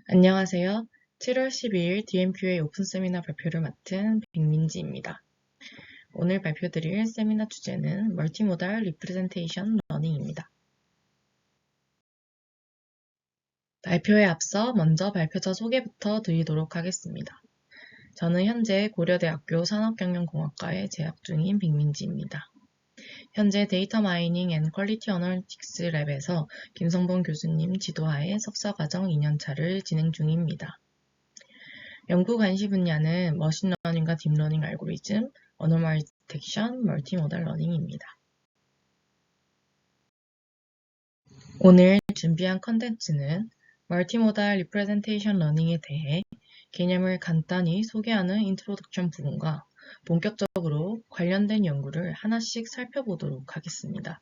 안녕하세요. 7월 12일 DMQA 오픈 세미나 발표를 맡은 백민지입니다. 오늘 발표드릴 세미나 주제는 멀티모달 리프레젠테이션 러닝입니다. 발표에 앞서 먼저 발표자 소개부터 드리도록 하겠습니다. 저는 현재 고려대학교 산업경영공학과에 재학 중인 백민지입니다. 현재 데이터 마이닝 앤 퀄리티 어널리틱스 랩에서 김성범 교수님 지도하에 석사과정 2년차를 진행 중입니다. 연구 관시 분야는 머신러닝과 딥러닝 알고리즘, 어노멀리 디텍션, 멀티모달 러닝입니다. 오늘 준비한 컨텐츠는 멀티모달 리프레젠테이션 러닝에 대해 개념을 간단히 소개하는 인트로덕션 부분과 본격적으로 관련된 연구를 하나씩 살펴보도록 하겠습니다.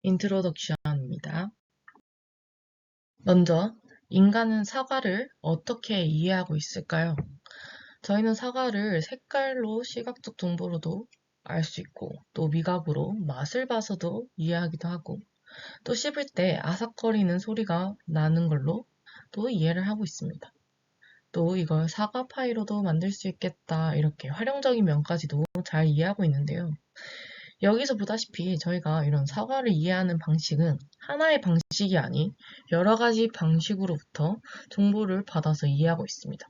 인트로덕션입니다. 먼저 인간은 사과를 어떻게 이해하고 있을까요? 저희는 사과를 색깔로 시각적 정보로도 알 수 있고 또 미각으로 맛을 봐서도 이해하기도 하고 또 씹을 때 아삭거리는 소리가 나는 걸로 또 이해를 하고 있습니다. 또 이걸 사과 파이로도 만들 수 있겠다 이렇게 활용적인 면까지도 잘 이해하고 있는데요. 여기서 보다시피 저희가 이런 사과를 이해하는 방식은 하나의 방식이 아닌 여러 가지 방식으로부터 정보를 받아서 이해하고 있습니다.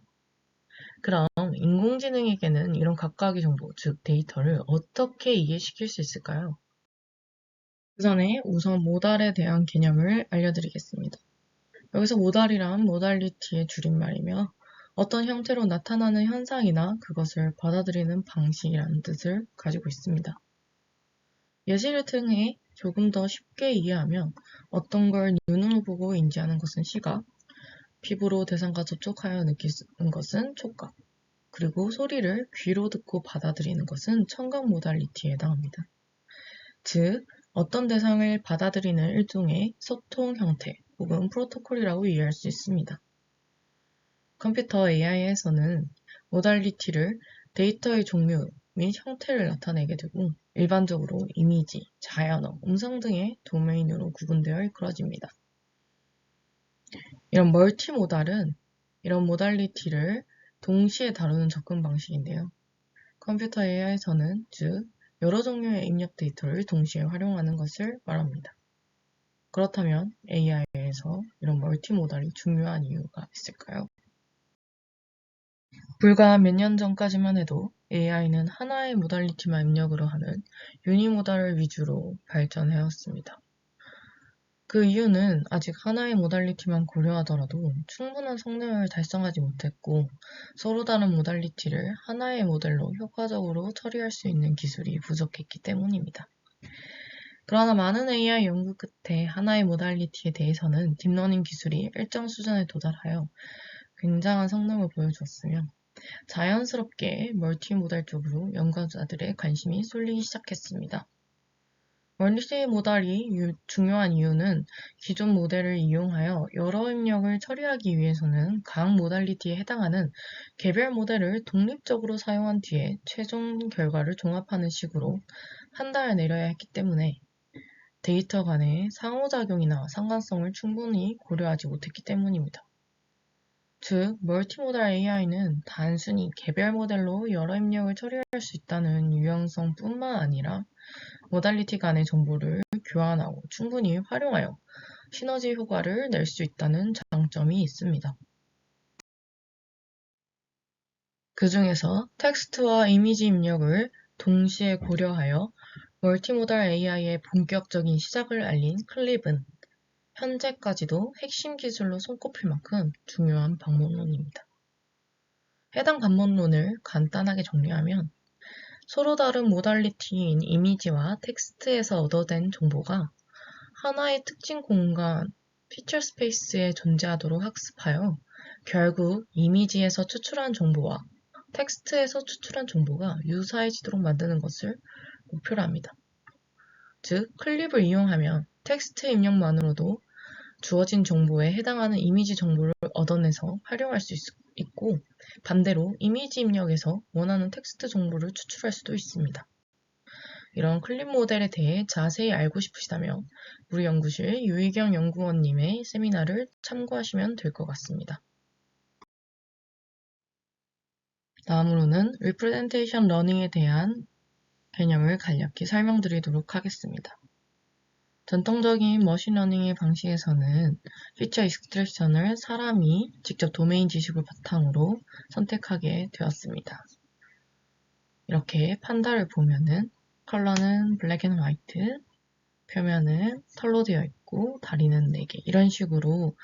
그럼 인공지능에게는 이런 각각의 정보, 즉 데이터를 어떻게 이해시킬 수 있을까요? 그 전에 우선 모달에 대한 개념을 알려드리겠습니다. 여기서 모달이란 모달리티의 줄임말이며 어떤 형태로 나타나는 현상이나 그것을 받아들이는 방식이라는 뜻을 가지고 있습니다. 예시를 통해 조금 더 쉽게 이해하면 어떤 걸 눈으로 보고 인지하는 것은 시각, 피부로 대상과 접촉하여 느끼는 것은 촉각, 그리고 소리를 귀로 듣고 받아들이는 것은 청각 모달리티에 해당합니다. 즉, 어떤 대상을 받아들이는 일종의 소통 형태 혹은 프로토콜이라고 이해할 수 있습니다. 컴퓨터 AI에서는 모달리티를 데이터의 종류 및 형태를 나타내게 되고 일반적으로 이미지, 자연어, 음성 등의 도메인으로 구분되어 이끌어집니다. 이런 멀티모달은 이런 모달리티를 동시에 다루는 접근 방식인데요. 컴퓨터 AI에서는 즉 여러 종류의 입력 데이터를 동시에 활용하는 것을 말합니다. 그렇다면 AI에서 이런 멀티모달이 중요한 이유가 있을까요? 불과 몇 년 전까지만 해도 AI는 하나의 모달리티만 입력으로 하는 유니모달 위주로 발전해왔습니다. 그 이유는 아직 하나의 모달리티만 고려하더라도 충분한 성능을 달성하지 못했고 서로 다른 모달리티를 하나의 모델로 효과적으로 처리할 수 있는 기술이 부족했기 때문입니다. 그러나 많은 AI 연구 끝에 하나의 모달리티에 대해서는 딥러닝 기술이 일정 수준에 도달하여 굉장한 성능을 보여주었으며 자연스럽게 멀티모달 쪽으로 연구자들의 관심이 쏠리기 시작했습니다. 멀티모달이 중요한 이유는 기존 모델을 이용하여 여러 입력을 처리하기 위해서는 각 모달리티에 해당하는 개별 모델을 독립적으로 사용한 뒤에 최종 결과를 종합하는 식으로 판단을 내려야 했기 때문에 데이터 간의 상호작용이나 상관성을 충분히 고려하지 못했기 때문입니다. 즉, 멀티모달 AI는 단순히 개별 모델로 여러 입력을 처리할 수 있다는 유형성 뿐만 아니라 모달리티 간의 정보를 교환하고 충분히 활용하여 시너지 효과를 낼 수 있다는 장점이 있습니다. 그 중에서 텍스트와 이미지 입력을 동시에 고려하여 멀티모달 AI의 본격적인 시작을 알린 클립은 현재까지도 핵심 기술로 손꼽힐 만큼 중요한 방법론입니다. 해당 방법론을 간단하게 정리하면 서로 다른 모달리티인 이미지와 텍스트에서 얻어낸 정보가 하나의 특징 공간, 피처 스페이스에 존재하도록 학습하여 결국 이미지에서 추출한 정보와 텍스트에서 추출한 정보가 유사해지도록 만드는 것을 목표로 합니다. 즉, 클립을 이용하면 텍스트 입력만으로도 주어진 정보에 해당하는 이미지 정보를 얻어내서 활용할 수 있고 반대로 이미지 입력에서 원하는 텍스트 정보를 추출할 수도 있습니다. 이런 클립 모델에 대해 자세히 알고 싶으시다면 우리 연구실 유희경 연구원님의 세미나를 참고하시면 될 것 같습니다. 다음으로는 Representation Learning에 대한 개념을 간략히 설명드리도록 하겠습니다. 전통적인 머신러닝의 방식에서는 피처 익스트랙션을 사람이 직접 도메인 지식을 바탕으로 선택하게 되었습니다. 이렇게 판다를 보면은 컬러는 블랙 앤 화이트, 표면은 털로 되어 있고 다리는 4개 이런 식으로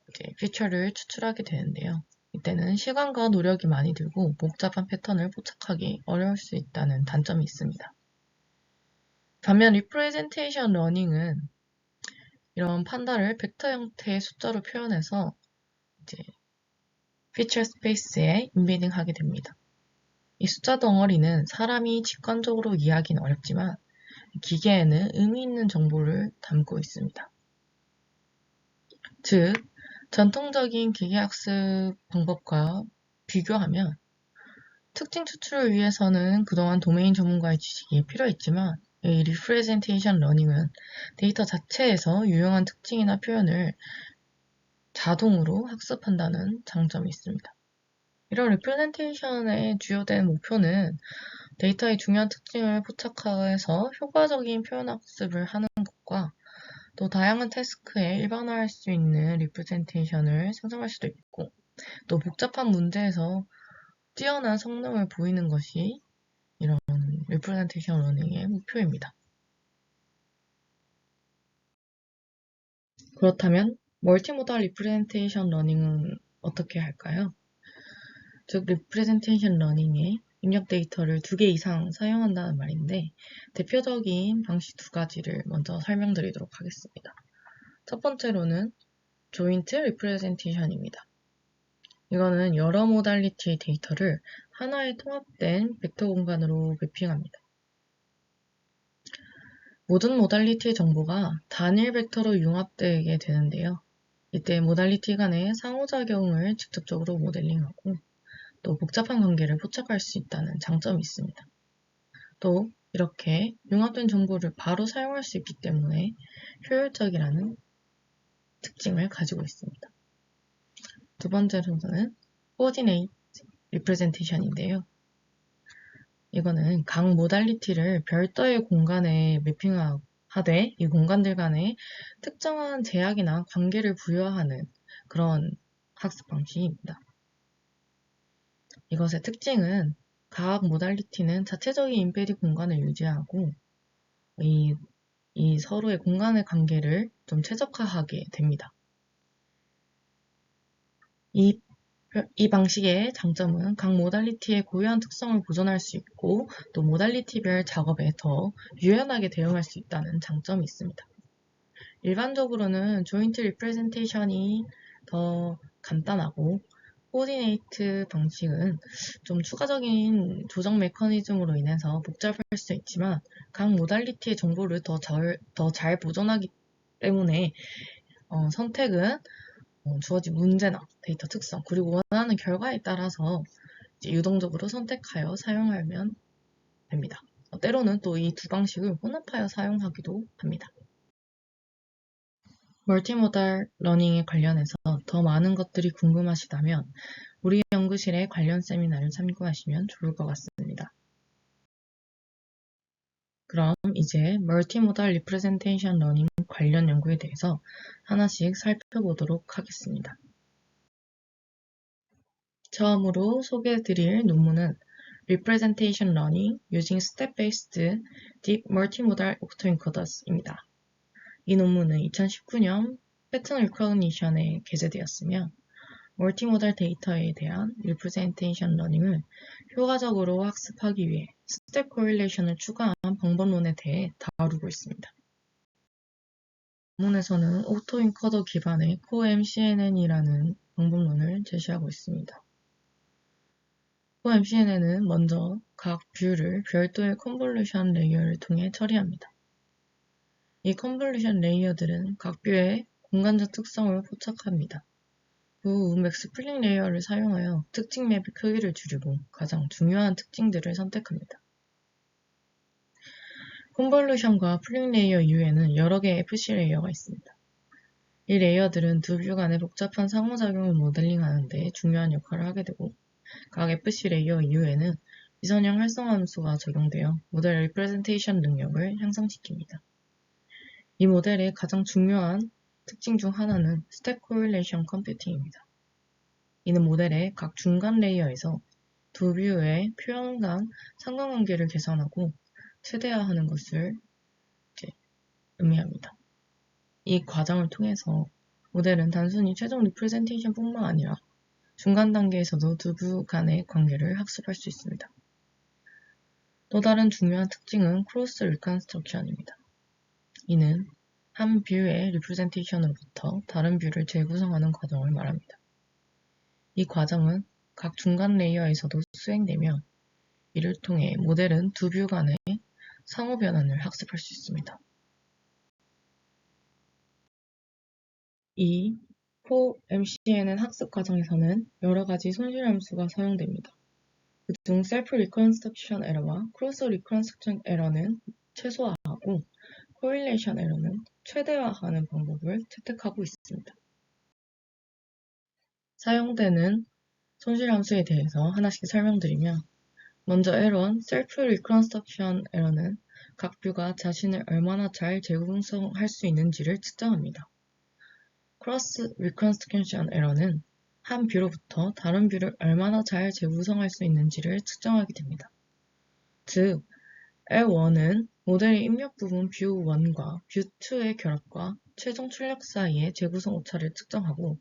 이제 피처를 추출하게 되는데요. 이때는 시간과 노력이 많이 들고 복잡한 패턴을 포착하기 어려울 수 있다는 단점이 있습니다. 반면 리프레젠테이션 러닝은 이런 판다를 벡터 형태의 숫자로 표현해서 이제 피처 스페이스에 인베딩하게 됩니다. 이 숫자 덩어리는 사람이 직관적으로 이해하기는 어렵지만 기계에는 의미 있는 정보를 담고 있습니다. 즉, 전통적인 기계학습 방법과 비교하면 특징 추출을 위해서는 그동안 도메인 전문가의 지식이 필요했지만 이 리프레젠테이션 러닝은 데이터 자체에서 유용한 특징이나 표현을 자동으로 학습한다는 장점이 있습니다. 이런 리프레젠테이션의 주요된 목표는 데이터의 중요한 특징을 포착해서 효과적인 표현 학습을 하는 것과 또 다양한 태스크에 일반화할 수 있는 리프레젠테이션을 생성할 수도 있고 또 복잡한 문제에서 뛰어난 성능을 보이는 것이 이런 리프레젠테이션 러닝의 목표입니다. 그렇다면 멀티모달 리프레젠테이션 러닝은 어떻게 할까요? 즉 리프레젠테이션 러닝에 입력 데이터를 2개 이상 사용한다는 말인데 대표적인 방식 2가지를 먼저 설명드리도록 하겠습니다. 첫 번째로는 조인트 리프레젠테이션입니다. 이거는 여러 모달리티의 데이터를 하나의 통합된 벡터 공간으로 매핑합니다. 모든 모달리티의 정보가 단일 벡터로 융합되게 되는데요. 이때 모달리티 간의 상호작용을 직접적으로 모델링하고 또 복잡한 관계를 포착할 수 있다는 장점이 있습니다. 또 이렇게 융합된 정보를 바로 사용할 수 있기 때문에 효율적이라는 특징을 가지고 있습니다. 두 번째로는 Coordinate Representation인데요. 이거는 각 모달리티를 별도의 공간에 매핑하되 이 공간들 간에 특정한 제약이나 관계를 부여하는 그런 학습 방식입니다. 이것의 특징은 각 모달리티는 자체적인 인베디 공간을 유지하고 이 서로의 공간의 관계를 좀 최적화하게 됩니다. 이 방식의 장점은 각 모달리티의 고유한 특성을 보존할 수 있고 또 모달리티별 작업에 더 유연하게 대응할 수 있다는 장점이 있습니다. 일반적으로는 조인트 리프레젠테이션이 더 간단하고 코디네이트 방식은 좀 추가적인 조정 메커니즘으로 인해서 복잡할 수 있지만 각 모달리티의 정보를 더 잘 보존하기 때문에 선택은 주어진 문제나 데이터 특성 그리고 원하는 결과에 따라서 이제 유동적으로 선택하여 사용하면 됩니다. 때로는 또 이 2방식을 혼합하여 사용하기도 합니다. 멀티모달 러닝에 관련해서 더 많은 것들이 궁금하시다면 우리 연구실의 관련 세미나를 참고하시면 좋을 것 같습니다. 그럼 이제 멀티모달 리프레젠테이션 러닝 관련 연구에 대해서 하나씩 살펴보도록 하겠습니다. 처음으로 소개해드릴 논문은 Representation Learning Using Step-Based Deep Multimodal Autoencoders입니다. 이 논문은 2019년 Pattern Recognition에 게재되었으며 멀티모달 데이터에 대한 Representation Learning을 효과적으로 학습하기 위해 스텝 코릴레이션을 추가한 방법론에 대해 다루고 있습니다. 논문에서는 오토인커더 기반의 CoMCNN이라는 방법론을 제시하고 있습니다. CoMCNN은 먼저 각 뷰를 별도의 컨볼루션 레이어를 통해 처리합니다. 이 컨볼루션 레이어들은 각 뷰의 공간적 특성을 포착합니다. 후 맥스플링 레이어를 사용하여 특징 맵의 크기를 줄이고 가장 중요한 특징들을 선택합니다. 컨볼루션과 풀링 레이어 이후에는 여러 개의 FC 레이어가 있습니다. 이 레이어들은 두 뷰 간의 복잡한 상호작용을 모델링하는 데 중요한 역할을 하게 되고, 각 FC 레이어 이후에는 위선형 활성화 함수가 적용되어 모델 리프레젠테이션 능력을 향상시킵니다. 이 모델의 가장 중요한 특징 중 하나는 스텝 코릴레이션 컴퓨팅입니다. 이는 모델의 각 중간 레이어에서 두 뷰의 표현 간 상관관계를 계산하고 최대화하는 것을 의미합니다. 이 과정을 통해서 모델은 단순히 최종 리프레젠테이션 뿐만 아니라 중간 단계에서도 두 뷰 간의 관계를 학습할 수 있습니다. 또 다른 중요한 특징은 크로스 리컨스트럭션입니다. 이는 한 뷰의 리프레젠테이션으로부터 다른 뷰를 재구성하는 과정을 말합니다. 이 과정은 각 중간 레이어에서도 수행되며 이를 통해 모델은 두 뷰 간의 상호 변환을 학습할 수 있습니다. 이 포MCNN 학습 과정에서는 여러 가지 손실 함수가 사용됩니다. 그중 셀프 리컨스트럭션 에러와 크로스 리컨스트럭션 에러는 최소화하고 코릴레이션 에러는 최대화하는 방법을 채택하고 있습니다. 사용되는 손실 함수에 대해서 하나씩 설명드리면, 먼저 L1, 셀프 리컨스트럭션 에러는 각 뷰가 자신을 얼마나 잘 재구성할 수 있는지를 측정합니다. 크로스 리컨스트럭션 에러는 한 뷰로부터 다른 뷰를 얼마나 잘 재구성할 수 있는지를 측정하게 됩니다. 즉, L1은 모델의 입력 부분 뷰 1과 뷰 2의 결합과 최종 출력 사이의 재구성 오차를 측정하고,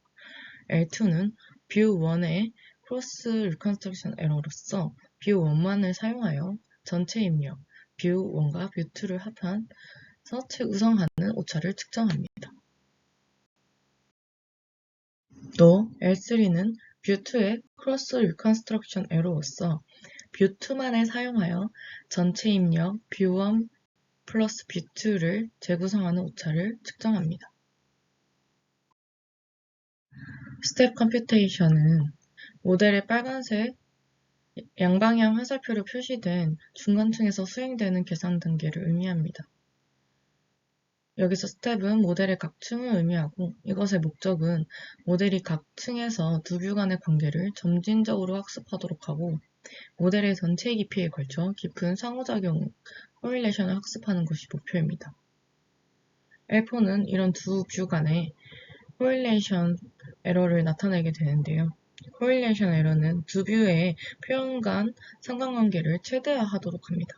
L2는 뷰 1의 크로스 리컨스트럭션 에러로서 뷰 1만을 사용하여 전체 입력 뷰 1과 뷰 2를 합해서 재구성하는 오차를 측정합니다. 또 L3는 뷰 2의 크로스 리컨스트럭션 에러로서 뷰 2만을 사용하여 전체 입력 뷰 1 플러스 뷰 2를 재구성하는 오차를 측정합니다. 스텝 컴퓨테이션은 모델의 빨간색 양방향 화살표로 표시된 중간층에서 수행되는 계산 단계를 의미합니다. 여기서 스텝은 모델의 각 층을 의미하고, 이것의 목적은 모델이 각 층에서 두 뷰 간의 관계를 점진적으로 학습하도록 하고, 모델의 전체 깊이에 걸쳐 깊은 상호작용, 코릴레이션을 학습하는 것이 목표입니다. L4는 이런 두 뷰 간의 코릴레이션 에러를 나타내게 되는데요. 코릴레이션 에러는 두 뷰의 표현 간 상관관계를 최대화하도록 합니다.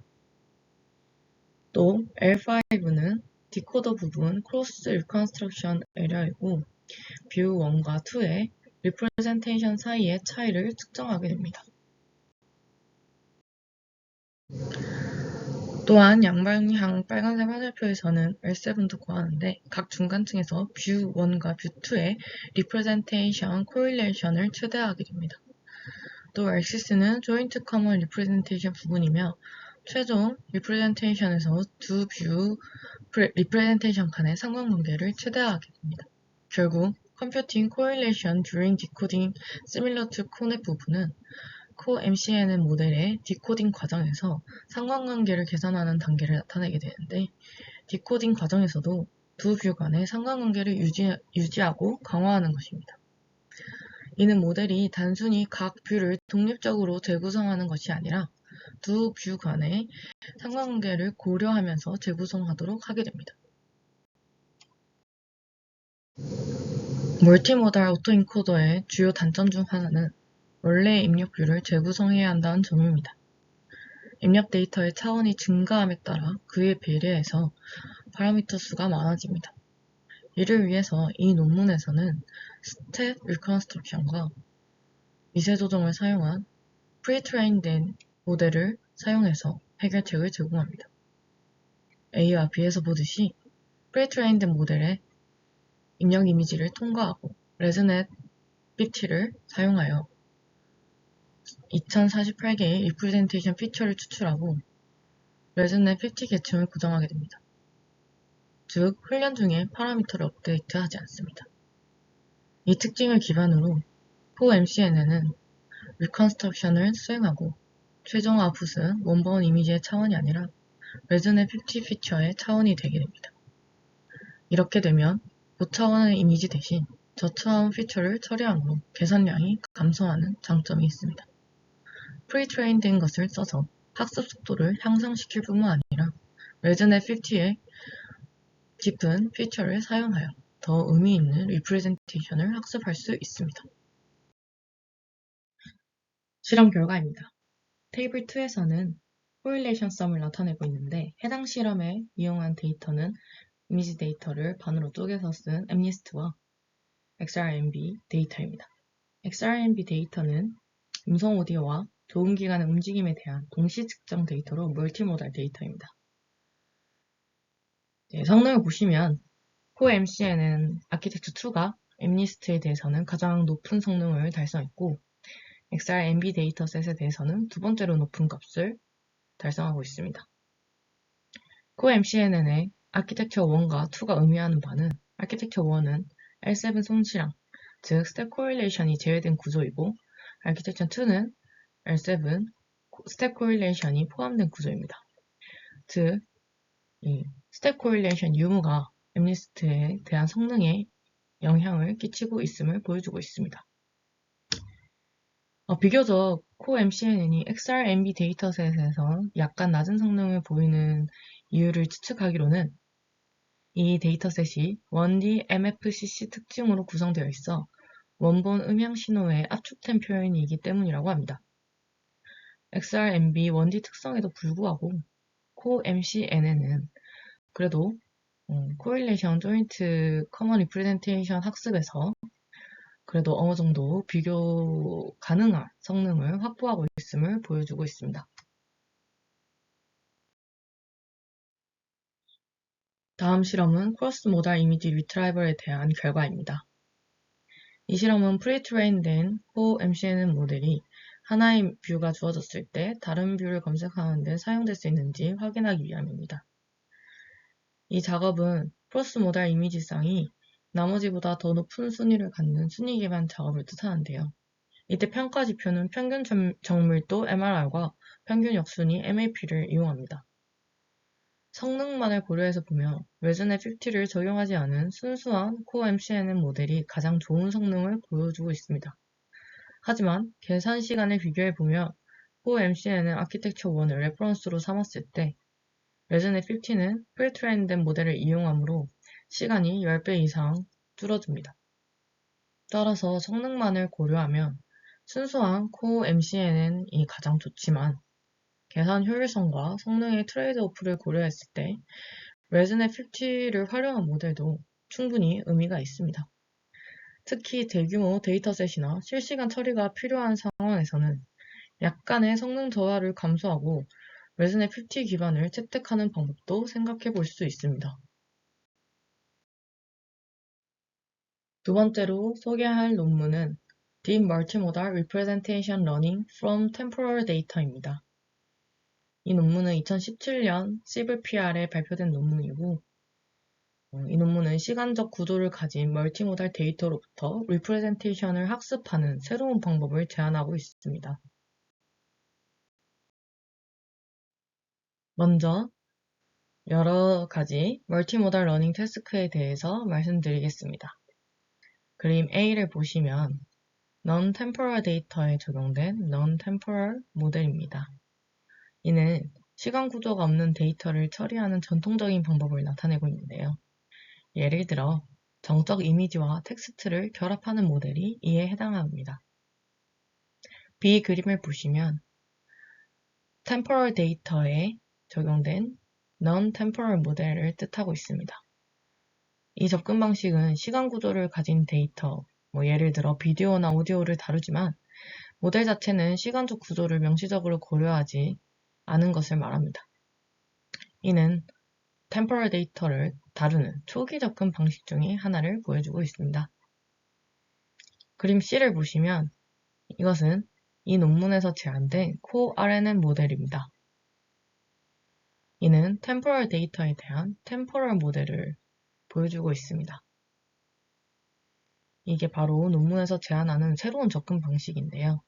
또 L5는 디코더 부분 크로스 리컨스트럭션 에러이고, 뷰 1과 2의 리프레젠테이션 사이의 차이를 측정하게 됩니다. 또한 양방향 빨간색 화살표에서는 L7도 구하는데, 각 중간층에서 뷰 1과 뷰 2의 리프레젠테이션 코릴레이션을 최대화하게 됩니다. 또 L6는 조인트 커먼 리프레젠테이션 부분이며, 최종 리프레젠테이션에서 두 뷰 리프레젠테이션 간의 상관관계를 최대화하게 됩니다. 결국 Computing Correlation During Decoding Similar to CONET 부분은 CoMCNN 모델의 디코딩 과정에서 상관관계를 계산하는 단계를 나타내게 되는데, 디코딩 과정에서도 두 뷰 간의 상관관계를 유지하고 강화하는 것입니다. 이는 모델이 단순히 각 뷰를 독립적으로 재구성하는 것이 아니라 두 뷰 간의 상관관계를 고려하면서 재구성하도록 하게 됩니다. 멀티모달 오토인코더의 주요 단점 중 하나는 원래의 입력 뷰를 재구성해야 한다는 점입니다. 입력 데이터의 차원이 증가함에 따라 그에 비례해서 파라미터 수가 많아집니다. 이를 위해서 이 논문에서는 스텝 리컨스트럭션과 미세 조정을 사용한 프리트레인된 모델을 사용해서 해결책을 제공합니다. A와 B에서 보듯이 프리트레인된 모델의 입력 이미지를 통과하고 레즈넷 50를 사용하여 2048개의 리프레젠테이션 피처를 추출하고 레즈넷 50 계층을 고정하게 됩니다. 즉, 훈련 중에 파라미터를 업데이트하지 않습니다. 이 특징을 기반으로 포MCNN은 리컨스트럭션을 수행하고 최종 아웃풋은 원본 이미지의 차원이 아니라 레즈네 50 피처의 차원이 되게 됩니다. 이렇게 되면 고차원의 이미지 대신 저차원 피처를 처리함으로 계산량이 감소하는 장점이 있습니다. 프리트레인된 것을 써서 학습 속도를 향상시킬 뿐만 아니라 레즈네 50의 깊은 피처를 사용하여 더 의미 있는 리프레젠테이션을 학습할 수 있습니다. 실험 결과입니다. 테이블 2에서는 코릴레이션 썸을 나타내고 있는데 해당 실험에 이용한 데이터는 이미지 데이터를 반으로 쪼개서 쓴 MNIST와 XRMB 데이터입니다. XRMB 데이터는 음성 오디오와 도움기관의 움직임에 대한 동시 측정 데이터로 멀티모달 데이터입니다. 성능을 보시면 CoreMCN은 아키텍처 2가 MNIST에 대해서는 가장 높은 성능을 달성했고 XRMB 데이터셋에 대해서는 두 번째로 높은 값을 달성하고 있습니다. CoreMCNN의 아키텍처 1과 2가 의미하는 바는 아키텍처 1은 L7 손실랑, 즉 스텝 코릴레이션이 제외된 구조이고 아키텍처 2는 L7 스텝 코릴레이션이 포함된 구조입니다. 즉, 이 스텝 코릴레이션 유무가 MNIST에 대한 성능에 영향을 끼치고 있음을 보여주고 있습니다. 비교적 CoreMCNN이 XRMB 데이터셋에서 약간 낮은 성능을 보이는 이유를 추측하기로는 이 데이터셋이 1D MFCC 특징으로 구성되어 있어 원본 음향 신호의 압축된 표현이기 때문이라고 합니다. XRMB 1D 특성에도 불구하고 CoreMCNN은 그래도 코릴레이션 조인트 커먼 리프레젠테이션 학습에서 그래도 어느 정도 비교 가능한 성능을 확보하고 있음을 보여주고 있습니다. 다음 실험은 크로스 모달 이미지 리트라이벌에 대한 결과입니다. 이 실험은 프리트레인된 CoreMCNN 모델이 하나의 뷰가 주어졌을 때 다른 뷰를 검색하는 데 사용될 수 있는지 확인하기 위함입니다. 이 작업은 크로스 모달 이미지상이 나머지보다 더 높은 순위를 갖는 순위 기반 작업을 뜻하는데요. 이때 평가 지표는 평균 정밀도 MRR과 평균 역순위 MAP를 이용합니다. 성능만을 고려해서 보면 레즈네 50를 적용하지 않은 순수한 CoreMCNN 모델이 가장 좋은 성능을 보여주고 있습니다. 하지만 계산 시간을 비교해보면 CoreMCNN 아키텍처 1을 레퍼런스로 삼았을 때 레즈네 50는 프리트레인된 모델을 이용하므로 시간이 10배 이상 줄어듭니다. 따라서 성능만을 고려하면 순수한 CoreMCNN이 가장 좋지만 계산 효율성과 성능의 트레이드오프를 고려했을 때 레즈네 50를 활용한 모델도 충분히 의미가 있습니다. 특히 대규모 데이터셋이나 실시간 처리가 필요한 상황에서는 약간의 성능 저하를 감소하고 레즈네 50 기반을 채택하는 방법도 생각해 볼 수 있습니다. 두 번째로 소개할 논문은 Deep Multimodal Representation Learning from Temporal Data입니다. 이 논문은 2017년 CVPR에 발표된 논문이고 이 논문은 시간적 구조를 가진 멀티모달 데이터로부터 리프레젠테이션을 학습하는 새로운 방법을 제안하고 있습니다. 먼저 여러 가지 멀티모달 러닝 태스크에 대해서 말씀드리겠습니다. 그림 A를 보시면 Non-temporal 데이터에 적용된 Non-temporal 모델입니다. 이는 시간 구조가 없는 데이터를 처리하는 전통적인 방법을 나타내고 있는데요. 예를 들어 정적 이미지와 텍스트를 결합하는 모델이 이에 해당합니다. B 그림을 보시면 temporal 데이터에 적용된 non-temporal 모델을 뜻하고 있습니다. 이 접근 방식은 시간 구조를 가진 데이터, 예를 들어 비디오나 오디오를 다루지만 모델 자체는 시간적 구조를 명시적으로 고려하지 않은 것을 말합니다. 이는 temporal 데이터를 다루는 초기 접근 방식 중의 하나를 보여주고 있습니다. 그림 C를 보시면 이것은 이 논문에서 제안된 CoreRNN 모델입니다. 이는 temporal 데이터에 대한 temporal 모델을 보여주고 있습니다. 이게 바로 논문에서 제안하는 새로운 접근 방식인데요.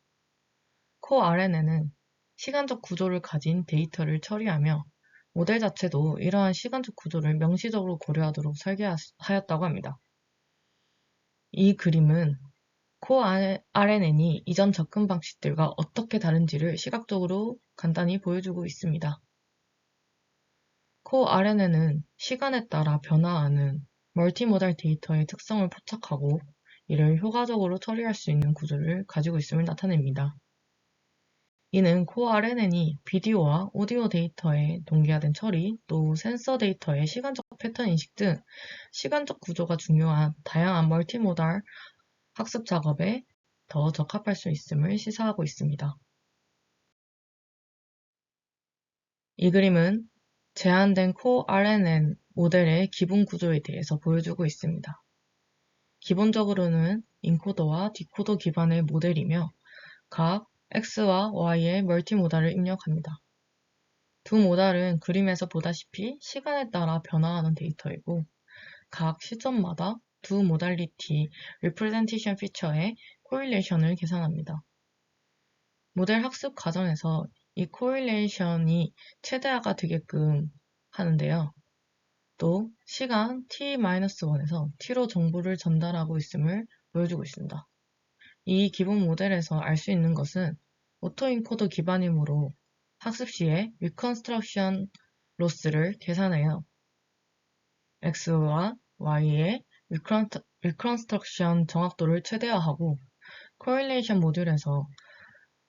CoreRNN은 시간적 구조를 가진 데이터를 처리하며 모델 자체도 이러한 시간적 구조를 명시적으로 고려하도록 설계하였다고 합니다. 이 그림은 코어 RNN이 이전 접근 방식들과 어떻게 다른지를 시각적으로 간단히 보여주고 있습니다. 코어 RNN은 시간에 따라 변화하는 멀티모달 데이터의 특성을 포착하고 이를 효과적으로 처리할 수 있는 구조를 가지고 있음을 나타냅니다. 이는 코어 RNN이 비디오와 오디오 데이터의 동기화된 처리, 또 센서 데이터의 시간적 패턴 인식 등 시간적 구조가 중요한 다양한 멀티모달 학습 작업에 더 적합할 수 있음을 시사하고 있습니다. 이 그림은 제한된 코어 RNN 모델의 기본 구조에 대해서 보여주고 있습니다. 기본적으로는 인코더와 디코더 기반의 모델이며 각 X와 Y의 멀티모달을 입력합니다. 두 모달은 그림에서 보다시피 시간에 따라 변화하는 데이터이고 각 시점마다 두 모달리티 리프레젠테이션 피처의 코릴레이션을 계산합니다. 모델 학습 과정에서 이 코릴레이션이 최대화가 되게끔 하는데요. 또 시간 t-1에서 t로 정보를 전달하고 있음을 보여주고 있습니다. 이 기본 모델에서 알 수 있는 것은 오토인코더 기반이므로 학습 시에 리컨스트럭션 로스를 계산해요. X와 Y의 리컨스트럭션 정확도를 최대화하고 코릴레이션 모듈에서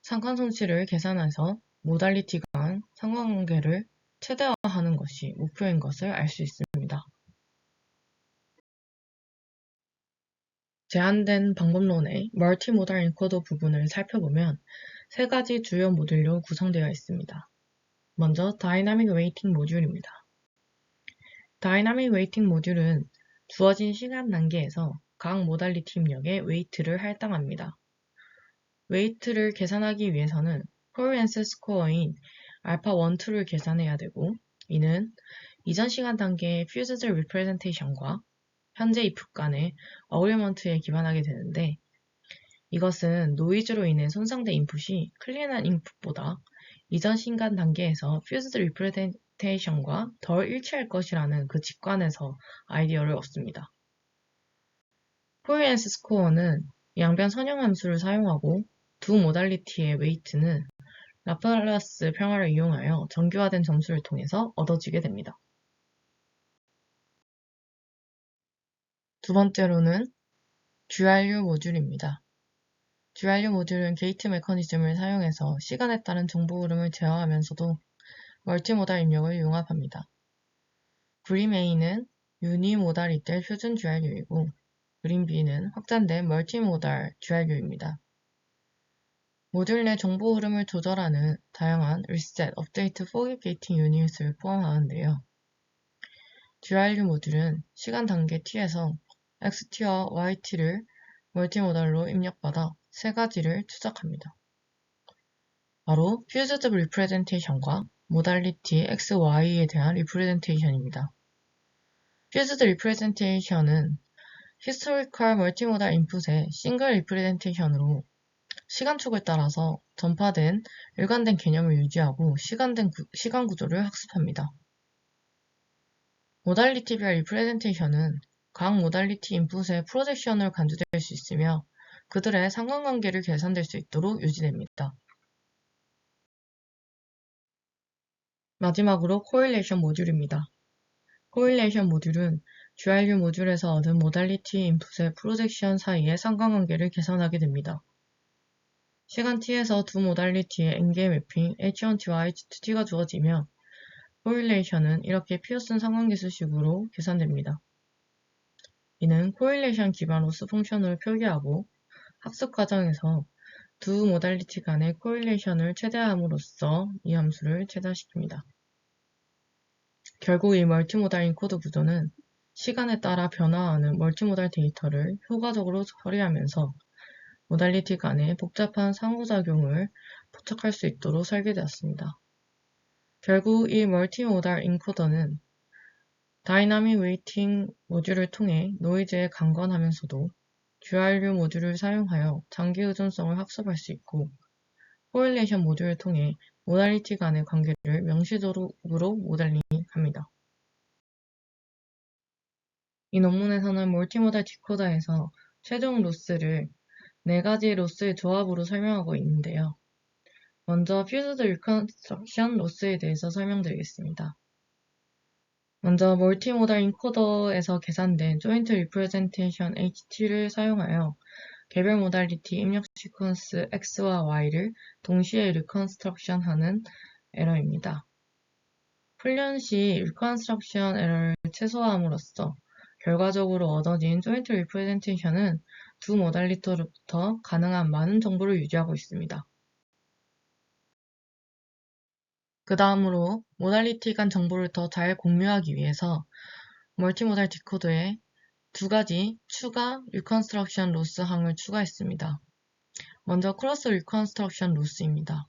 상관손실을 계산해서 모달리티 간 상관관계를 최대화하는 것이 목표인 것을 알 수 있습니다. 제한된 방법론의 멀티모달 인코더 부분을 살펴보면 세 가지 주요 모듈로 구성되어 있습니다. 먼저 다이나믹 웨이팅 모듈입니다. 다이나믹 웨이팅 모듈은 주어진 시간 단계에서 각 모달리티 입력에 웨이트를 할당합니다. 웨이트를 계산하기 위해서는 코리언스 스코어인 알파 1, 2를 계산해야 되고 이는 이전 시간 단계의 퓨즈드 리프레젠테이션과 현재 if 간의 어그리먼트에 기반하게 되는데 이것은 노이즈로 인해 손상된 인풋이 클린한 인풋보다 이전 시간 단계에서 퓨즈드 리프레젠테이션과 덜 일치할 것이라는 그 직관에서 아이디어를 얻습니다. 코리언스 스코어는 양변 선형함수를 사용하고 두 모달리티의 웨이트는 라플라스 평화를 이용하여 정규화된 점수를 통해서 얻어지게 됩니다. 두 번째로는 GRU 모듈입니다. GRU 모듈은 게이트 메커니즘을 사용해서 시간에 따른 정보 흐름을 제어하면서도 멀티모달 입력을 융합합니다. 그림 A는 유니모달일 표준 GRU이고 그림 B는 확장된 멀티모달 GRU입니다. 모듈 내 정보 흐름을 조절하는 다양한 리셋, 업데이트, 포깃 게이팅 유닛을 포함하는데요. GRU 모듈은 시간 단계 t에서 XT와 YT를 멀티모달로 입력받아 세 가지를 추적합니다. 바로 퓨즈드 리프레젠테이션과 모달리티 XY에 대한 리프레젠테이션입니다. 퓨즈드 리프레젠테이션은 히스토리컬 멀티모달 인풋의 싱글 리프레젠테이션으로 시간축을 따라서 전파된 일관된 개념을 유지하고 시간 구조를 학습합니다. 모달리티별 리프레젠테이션은 각 모달리티 인풋의 프로젝션을 간주될 수 있으며 그들의 상관관계를 계산될 수 있도록 유지됩니다. 마지막으로 코릴레이션 모듈입니다. 코릴레이션 모듈은 GRU 모듈에서 얻은 모달리티 인풋의 프로젝션 사이의 상관관계를 계산하게 됩니다. 시간 t에서 두 모달리티의 엔겔 매핑 h1t와 h2t가 주어지며 코릴레이션은 이렇게 피어슨 상관계수식으로 계산됩니다. 이는 코릴레이션 기반 로스 펑션을 표기하고 학습 과정에서 두 모달리티 간의 코릴레이션을 최대화함으로써 이 함수를 최다시킵니다. 결국 이 멀티모달 인코드 구조는 시간에 따라 변화하는 멀티모달 데이터를 효과적으로 처리하면서 모달리티 간의 복잡한 상호작용을 포착할 수 있도록 설계되었습니다. 결국 이 멀티모달 인코더는 다이나믹 웨이팅 모듈을 통해 노이즈에 강건하면서도 GRU 모듈을 사용하여 장기 의존성을 학습할 수 있고 코릴레이션 모듈을 통해 모달리티 간의 관계를 명시적으로 모델링합니다. 이 논문에서는 멀티모달 디코더에서 최종 로스를 4가지 로스의 조합으로 설명하고 있는데요. 먼저 퓨즈드 리컨스트럭션 로스에 대해서 설명드리겠습니다. 먼저 멀티모달 인코더에서 계산된 조인트 리프레젠테이션 HT를 사용하여 개별 모달리티 입력 시퀀스 X와 Y를 동시에 리컨스트럭션 하는 에러입니다. 훈련 시 리컨스트럭션 에러를 최소화함으로써 결과적으로 얻어진 조인트 리프레젠테이션은 두 모달리티로부터 가능한 많은 정보를 유지하고 있습니다. 그 다음으로 모달리티 간 정보를 더 잘 공유하기 위해서 멀티모달 디코더에 2가지 추가 리컨스트럭션 로스 항을 추가했습니다. 먼저 크로스 리컨스트럭션 로스입니다.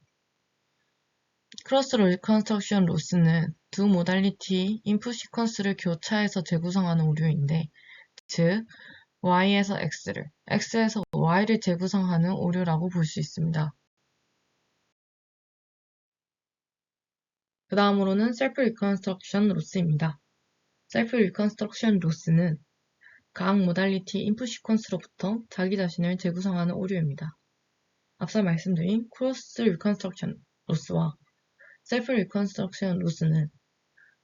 크로스 리컨스트럭션 로스는 두 모달리티 인풋 시퀀스를 교차해서 재구성하는 오류인데, 즉 Y에서 X를, X에서 Y를 재구성하는 오류라고 볼 수 있습니다. 그 다음으로는 셀프 리컨스트럭션 로스입니다. 셀프 리컨스트럭션 로스는 각 모달리티 인풋 시퀀스로부터 자기 자신을 재구성하는 오류입니다. 앞서 말씀드린 크로스 리컨스트럭션 로스와 셀프 리컨스트럭션 로스는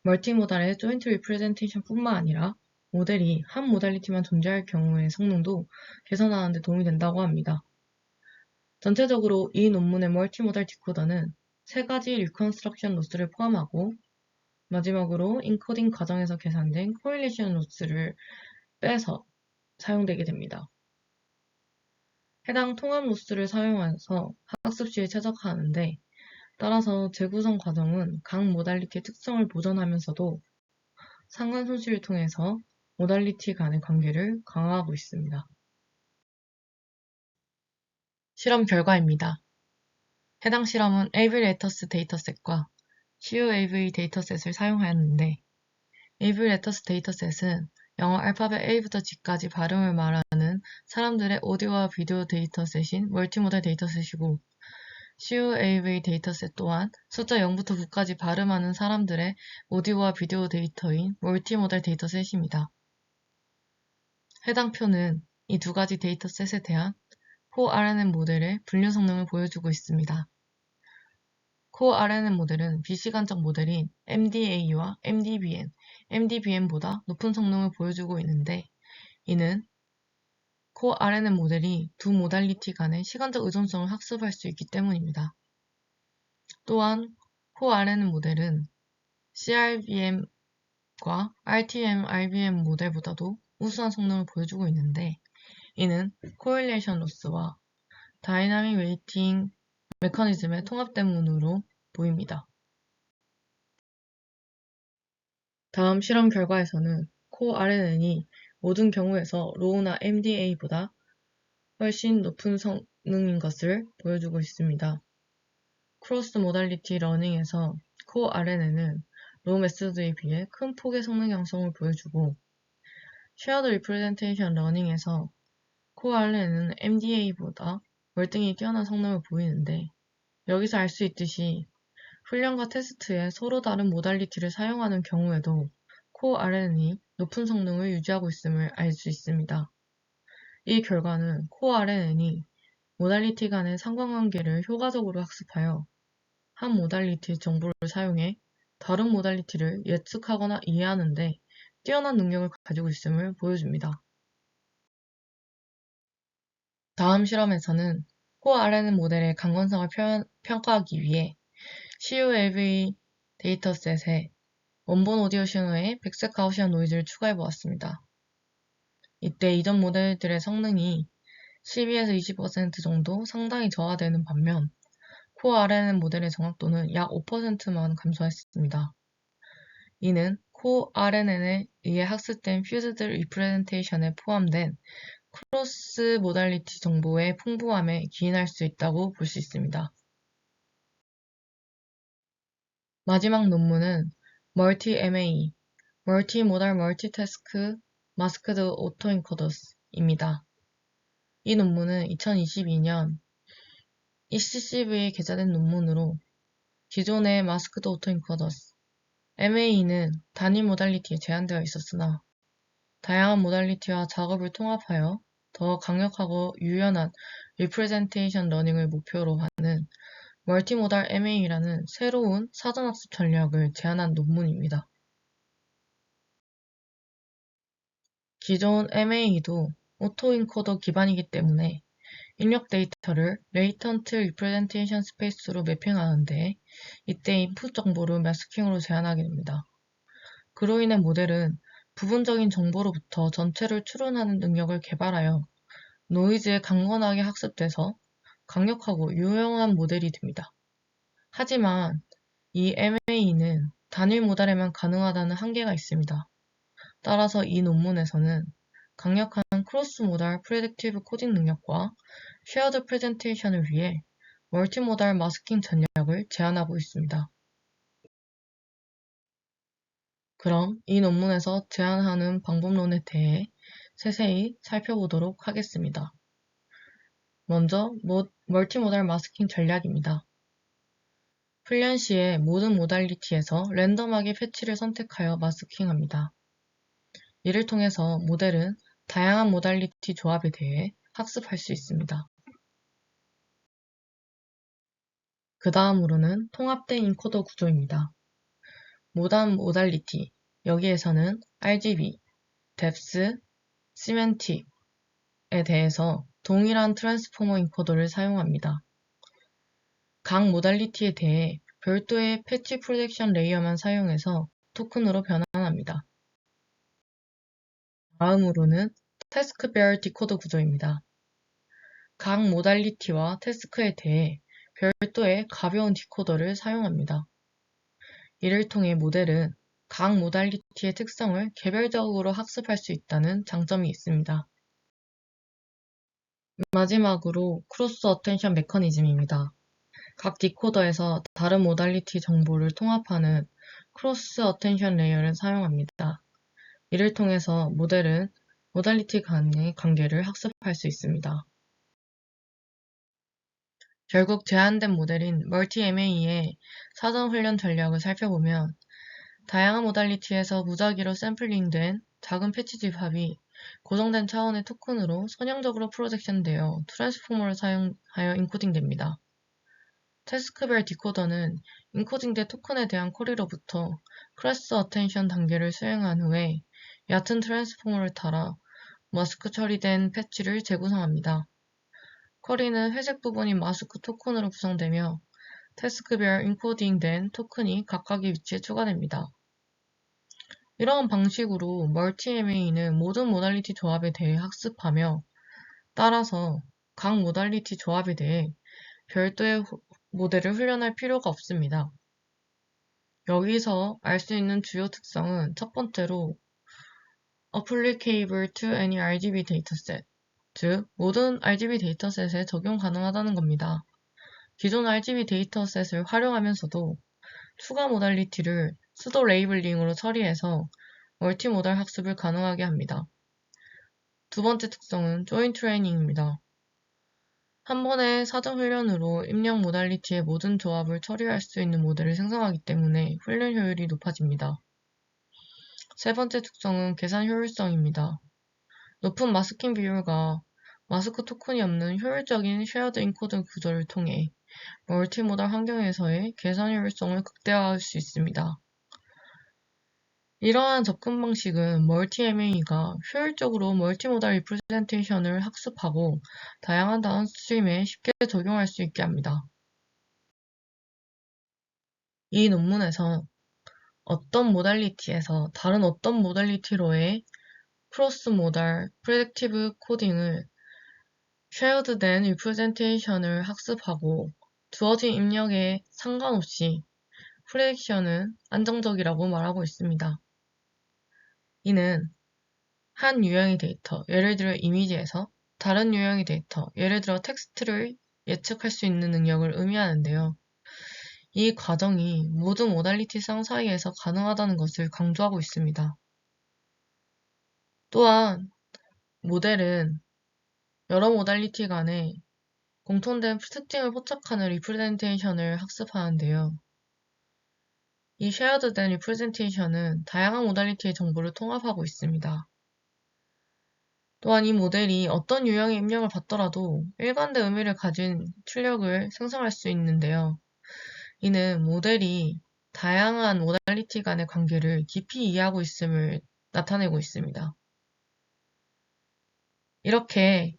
멀티모달의 조인트 리프레젠테이션 뿐만 아니라 모델이 한 모달리티만 존재할 경우의 성능도 개선하는 데 도움이 된다고 합니다. 전체적으로 이 논문의 멀티모달 디코더는 3가지 리컨스트럭션 로스를 포함하고 마지막으로 인코딩 과정에서 계산된 코릴레이션 로스를 빼서 사용되게 됩니다. 해당 통합 로스를 사용해서 학습 시에 최적화하는데, 따라서 재구성 과정은 각 모달리티의 특성을 보존하면서도 상관 손실을 통해서 모달리티 간의 관계를 강화하고 있습니다. 실험 결과입니다. 해당 실험은 AV 레터스 데이터셋과 CUAV 데이터셋을 사용하였는데, AV 레터스 데이터셋은 영어 알파벳 A부터 G까지 발음을 말하는 사람들의 오디오와 비디오 데이터셋인 멀티모달 데이터셋이고, CUAV 데이터셋 또한 숫자 0부터 9까지 발음하는 사람들의 오디오와 비디오 데이터인 멀티모달 데이터셋입니다. 해당 표는 이 2가지 데이터셋에 대한 co-RNN 모델의 분류 성능을 보여주고 있습니다. co-RNN 모델은 비시간적 모델인 MDA와 MDBN보다 높은 성능을 보여주고 있는데, 이는 co-RNN 모델이 두 모달리티 간의 시간적 의존성을 학습할 수 있기 때문입니다. 또한 co-RNN 모델은 CRBM과 RTM-RBM 모델보다도 우수한 성능을 보여주고 있는데, 이는 코릴레이션 로스와 다이나믹 웨이팅 메커니즘의 통합 때문으로 보입니다. 다음 실험 결과에서는 co-RNN이 모든 경우에서 로우나 MDA보다 훨씬 높은 성능인 것을 보여주고 있습니다. 크로스 모달리티 러닝에서 co-RNN은 로우 메소드에 비해 큰 폭의 성능 향상을 보여주고, 쉐어드 리프레젠테이션 러닝에서 co-RNN은 MDA보다 월등히 뛰어난 성능을 보이는데, 여기서 알 수 있듯이 훈련과 테스트에 서로 다른 모달리티를 사용하는 경우에도 co-RNN이 높은 성능을 유지하고 있음을 알 수 있습니다. 이 결과는 co-RNN이 모달리티 간의 상관관계를 효과적으로 학습하여 한 모달리티의 정보를 사용해 다른 모달리티를 예측하거나 이해하는 데 뛰어난 능력을 가지고 있음을 보여줍니다. 다음 실험에서는 co-RNN 모델의 강건성을 평가하기 위해 CUAV 데이터셋에 원본 오디오 신호에 백색 가우시안 노이즈를 추가해보았습니다. 이때 이전 모델들의 성능이 12에서 20% 정도 상당히 저하되는 반면 co-RNN 모델의 정확도는 약 5%만 감소했습니다. 이는 co-RNN에 의해 학습된 퓨즈드 리프레젠테이션에 포함된 크로스 모달리티 정보의 풍부함에 기인할 수 있다고 볼 수 있습니다. 마지막 논문은 멀티-MAE, 멀티모달 멀티태스크 마스크드 오토인코더스입니다. 이 논문은 2022년 ECCV에 게재된 논문으로 기존의 마스크드 오토인코더스 MAE는 단일 모달리티에 제한되어 있었으나 다양한 모달리티와 작업을 통합하여 더 강력하고 유연한 리프레젠테이션 러닝을 목표로 하는 멀티모달 MAE라는 새로운 사전학습 전략을 제안한 논문입니다. 기존 MAE도 오토인코더 기반이기 때문에 입력 데이터를 레이턴트 리프레젠테이션 스페이스로 매핑하는데 이때 인풋 정보를 마스킹으로 제한하게 됩니다. 그로 인해 모델은 부분적인 정보로부터 전체를 추론하는 능력을 개발하여 노이즈에 강건하게 학습돼서 강력하고 유용한 모델이 됩니다. 하지만 이 MAE는 단일 모델에만 가능하다는 한계가 있습니다. 따라서 이 논문에서는 강력한 크로스 모달 프레딕티브 코딩 능력과 쉐어드 프레젠테이션을 위해 멀티모달 마스킹 전략을 제안하고 있습니다. 그럼 이 논문에서 제안하는 방법론에 대해 세세히 살펴보도록 하겠습니다. 먼저 멀티모달 마스킹 전략입니다. 훈련 시에 모든 모달리티에서 랜덤하게 패치를 선택하여 마스킹합니다. 이를 통해서 모델은 다양한 모달리티 조합에 대해 학습할 수 있습니다. 그 다음으로는 통합된 인코더 구조입니다. 모단 모달리티, 여기에서는 RGB, depth, semantic에 대해서 동일한 트랜스포머 인코더를 사용합니다. 각 모달리티에 대해 별도의 패치 프로텍션 레이어만 사용해서 토큰으로 변환합니다. 다음으로는 태스크별 디코더 구조입니다. 각 모달리티와 태스크에 대해 별도의 가벼운 디코더를 사용합니다. 이를 통해 모델은 각 모달리티의 특성을 개별적으로 학습할 수 있다는 장점이 있습니다. 마지막으로 크로스 어텐션 메커니즘입니다. 각 디코더에서 다른 모달리티 정보를 통합하는 크로스 어텐션 레이어를 사용합니다. 이를 통해서 모델은 모달리티 간의 관계를 학습할 수 있습니다. 결국 제한된 모델인 멀티-MAE의 사전 훈련 전략을 살펴보면 다양한 모달리티에서 무작위로 샘플링된 작은 패치 집합이 고정된 차원의 토큰으로 선형적으로 프로젝션되어 트랜스포머를 사용하여 인코딩됩니다. 태스크별 디코더는 인코딩된 토큰에 대한 쿼리로부터 크로스 어텐션 단계를 수행한 후에 얕은 트랜스포머를 따라 마스크 처리된 패치를 재구성합니다. 쿼리는 회색 부분이 마스크 토큰으로 구성되며 태스크별 인코딩된 토큰이 각각의 위치에 추가됩니다. 이러한 방식으로 멀티-MAE는 모든 모달리티 조합에 대해 학습하며 따라서 각 모달리티 조합에 대해 별도의 모델을 훈련할 필요가 없습니다. 여기서 알 수 있는 주요 특성은 첫 번째로 applicable to any RGB dataset, 즉 모든 RGB 데이터셋에 적용 가능하다는 겁니다. 기존 RGB 데이터셋을 활용하면서도 추가 모달리티를 수도 레이블링으로 처리해서 멀티모달 학습을 가능하게 합니다. 두 번째 특성은 조인 트레이닝입니다. 한 번의 사전 훈련으로 입력 모달리티의 모든 조합을 처리할 수 있는 모델을 생성하기 때문에 훈련 효율이 높아집니다. 세 번째 특성은 계산 효율성입니다. 높은 마스킹 비율과 마스크 토큰이 없는 효율적인 쉐어드 인코드 구조를 통해 멀티모달 환경에서의 계산 효율성을 극대화할 수 있습니다. 이러한 접근 방식은 멀티-MAE가 효율적으로 멀티모달 리프레젠테이션을 학습하고 다양한 다운스트림에 쉽게 적용할 수 있게 합니다. 이 논문에서 어떤 모달리티에서 다른 어떤 모달리티로의 크로스 모달 프레딕티브 코딩을 쉐어드된 리프레젠테이션을 학습하고 주어진 입력에 상관없이 프레딕션은 안정적이라고 말하고 있습니다. 이는 한 유형의 데이터, 예를 들어 이미지에서 다른 유형의 데이터, 예를 들어 텍스트를 예측할 수 있는 능력을 의미하는데요. 이 과정이 모든 모달리티상 사이에서 가능하다는 것을 강조하고 있습니다. 또한 모델은 여러 모달리티 간에 공통된 특징을 포착하는 리프레젠테이션을 학습하는데요. 이 shared 된 representation은 다양한 모달리티의 정보를 통합하고 있습니다. 또한 이 모델이 어떤 유형의 입력을 받더라도 일관된 의미를 가진 출력을 생성할 수 있는데요. 이는 모델이 다양한 모달리티 간의 관계를 깊이 이해하고 있음을 나타내고 있습니다. 이렇게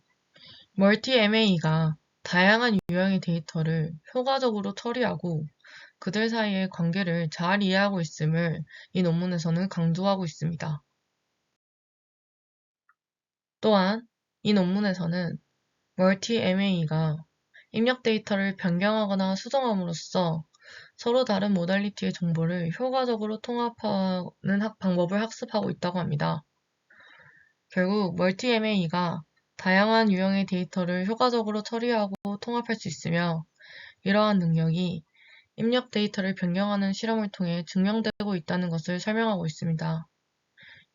멀티-MA가 다양한 유형의 데이터를 효과적으로 처리하고 그들 사이의 관계를 잘 이해하고 있음을 이 논문에서는 강조하고 있습니다. 또한 이 논문에서는 멀티-MA가 입력 데이터를 변경하거나 수정함으로써 서로 다른 모달리티의 정보를 효과적으로 통합하는 방법을 학습하고 있다고 합니다. 결국 멀티-MA가 다양한 유형의 데이터를 효과적으로 처리하고 통합할 수 있으며 이러한 능력이 입력 데이터를 변경하는 실험을 통해 증명되고 있다는 것을 설명하고 있습니다.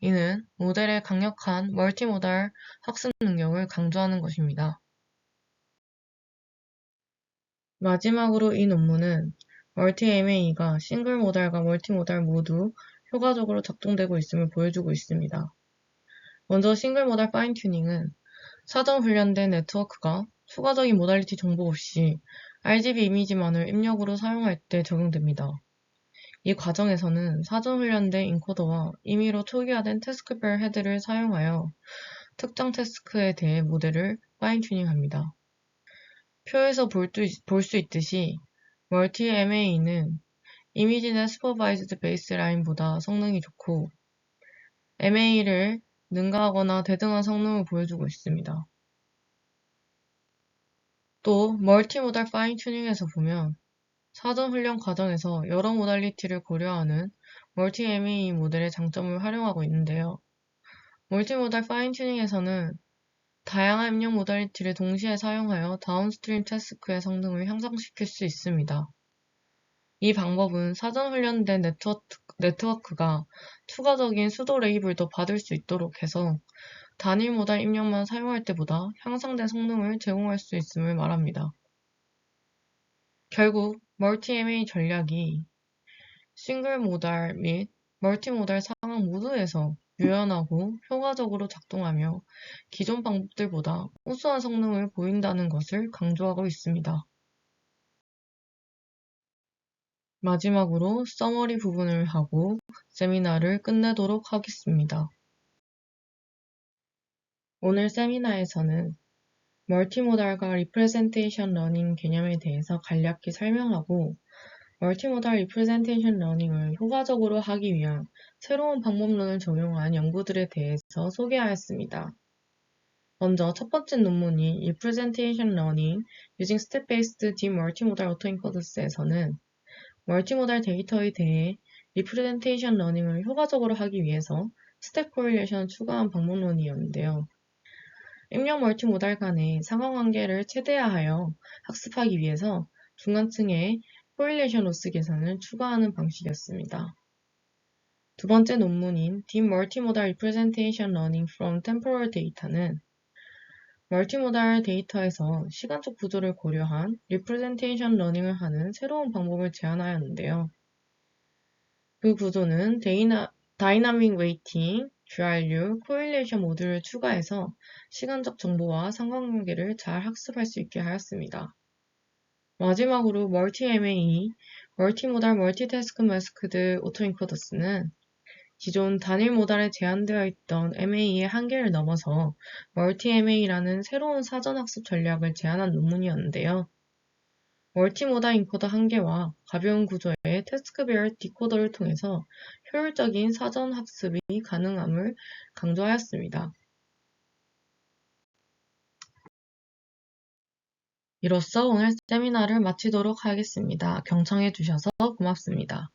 이는 모델의 강력한 멀티모달 학습 능력을 강조하는 것입니다. 마지막으로 이 논문은 멀티-MA가 싱글 모달과 멀티모달 모두 효과적으로 작동되고 있음을 보여주고 있습니다. 먼저 싱글 모달 파인 튜닝은 사전 훈련된 네트워크가 추가적인 모달리티 정보 없이 RGB 이미지만을 입력으로 사용할 때 적용됩니다. 이 과정에서는 사전 훈련된 인코더와 임의로 초기화된 태스크별 헤드를 사용하여 특정 태스크에 대해 모델을 파인 튜닝합니다. 표에서 볼 수 있듯이 멀티-MA는 이미지넷 슈퍼바이즈드 베이스라인보다 성능이 좋고 MA를 능가하거나 대등한 성능을 보여주고 있습니다. 또 멀티모달 파인 튜닝에서 보면 사전 훈련 과정에서 여러 모달리티를 고려하는 멀티-MA 모델의 장점을 활용하고 있는데요. 멀티모달 파인 튜닝에서는 다양한 입력 모달리티를 동시에 사용하여 다운스트림 태스크의 성능을 향상시킬 수 있습니다. 이 방법은 사전 훈련된 네트워크가 추가적인 수도 레이블도 받을 수 있도록 해서 단일 모달 입력만 사용할 때보다 향상된 성능을 제공할 수 있음을 말합니다. 결국 멀티-MA 전략이 싱글 모달 및 멀티모달 상황 모두에서 유연하고 효과적으로 작동하며 기존 방법들보다 우수한 성능을 보인다는 것을 강조하고 있습니다. 마지막으로 서머리 부분을 하고 세미나를 끝내도록 하겠습니다. 오늘 세미나에서는 멀티모달과 리프레젠테이션 러닝 개념에 대해서 간략히 설명하고 멀티모달 리프레젠테이션 러닝을 효과적으로 하기 위한 새로운 방법론을 적용한 연구들에 대해서 소개하였습니다. 먼저 첫 번째 논문인 Representation Learning Using Step-Based Deep Multimodal Autoencoders에서는 멀티모달 데이터에 대해 리프레젠테이션 러닝을 효과적으로 하기 위해서 스텝 코릴레이션을 추가한 방법론이었는데요. 입력 멀티모달 간의 상황 관계를 최대화하여 학습하기 위해서 중간층의 코릴레이션 로스 계산을 추가하는 방식이었습니다. 두 번째 논문인 Deep Multimodal Representation Learning from Temporal Data는 멀티모달 데이터에서 시간적 구조를 고려한 리프레젠테이션 러닝을 하는 새로운 방법을 제안하였는데요. 그 구조는 다이나믹 웨이팅, GRU, 코릴레이션 모듈을 추가해서 시간적 정보와 상관관계를 잘 학습할 수 있게 하였습니다. 마지막으로 멀티-MA, 멀티모달 멀티태스크 마스크드 오토인코더스는 기존 단일 모달에 제한되어 있던 MA의 한계를 넘어서 멀티-MA라는 새로운 사전학습 전략을 제안한 논문이었는데요. 멀티모달 인코더 한계와 가벼운 구조의 태스크별 디코더를 통해서 효율적인 사전학습이 가능함을 강조하였습니다. 이로써 오늘 세미나를 마치도록 하겠습니다. 경청해 주셔서 고맙습니다.